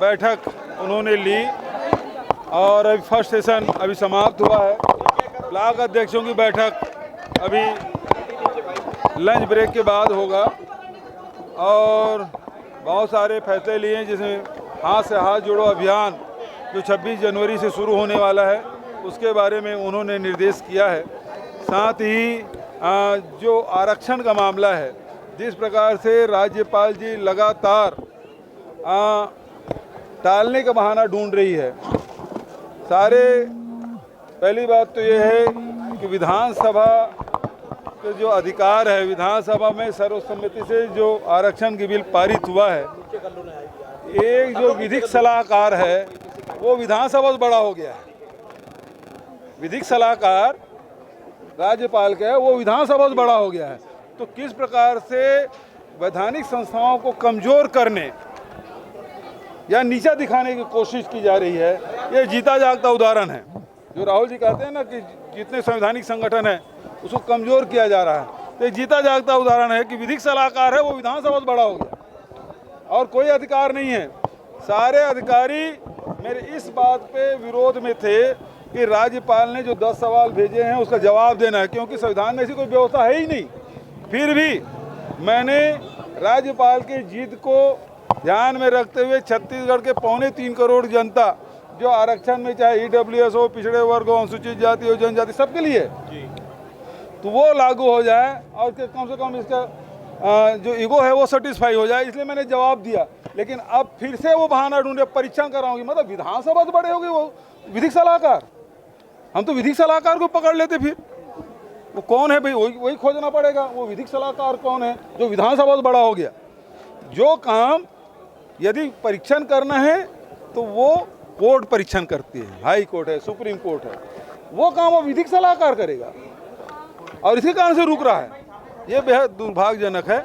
बैठक उन्होंने ली और अभी फर्स्ट सेशन अभी समाप्त हुआ है। ब्लॉक अध्यक्षों की बैठक अभी लंच ब्रेक के बाद होगा और बहुत सारे फैसले लिए जिसमें हाथ से हाथ जोड़ो अभियान जो 26 जनवरी से शुरू होने वाला है उसके बारे में उन्होंने निर्देश किया है। साथ ही जो आरक्षण का मामला है, जिस प्रकार से राज्यपाल जी लगातार टालने का बहाना ढूंढ रही है, पहली बात तो ये है कि विधानसभा के जो अधिकार है, विधानसभा में सर्वसम्मति से जो आरक्षण की बिल पारित हुआ है, एक जो विधिक सलाहकार है वो विधानसभा से बड़ा हो गया है। विधिक सलाहकार राज्यपाल का है, वो विधानसभा से बड़ा हो गया है। तो किस प्रकार से वैधानिक संस्थाओं को कमजोर करने या नीचा दिखाने की कोशिश की जा रही है, ये जीता जागता उदाहरण है। जो राहुल जी कहते हैं ना कि जितने संवैधानिक संगठन है उसको कमजोर किया जा रहा है, तो एक जीता जागता उदाहरण है कि विधिक सलाहकार है वो विधानसभा से बड़ा हो गया और कोई अधिकार नहीं है। सारे अधिकारी मेरे इस बात पे विरोध में थे कि राज्यपाल ने जो 10 सवाल भेजे हैं उसका जवाब देना है, क्योंकि संविधान में ऐसी कोई व्यवस्था है ही नहीं। फिर भी मैंने राज्यपाल की जीत को ध्यान में रखते हुए छत्तीसगढ़ के 3.25 करोड़ जनता जो आरक्षण में, चाहे EWS हो, पिछड़े वर्ग हो, अनुसूचित जाति हो, जनजाति, सबके लिए तो वो लागू हो जाए और कम से कम इसका जो ईगो है वो सेटिस्फाई हो जाए, इसलिए मैंने जवाब दिया। लेकिन अब फिर से वो बहाना ढूंढे, परीक्षण कराऊंगी, मतलब विधानसभा से बड़े होगी वो विधिक सलाहकार। हम तो विधिक सलाहकार को पकड़ लेते, फिर वो कौन है भाई, वही खोजना पड़ेगा। वो विधिक सलाहकार कौन है जो विधानसभा से बड़ा हो गया? जो काम यदि परीक्षण करना है तो वो कोर्ट परीक्षण करती है, हाई कोर्ट है, सुप्रीम कोर्ट है, वो काम वो विधिक सलाहकार करेगा और इसी कारण से रुक रहा है। ये बेहद दुर्भाग्यजनक है।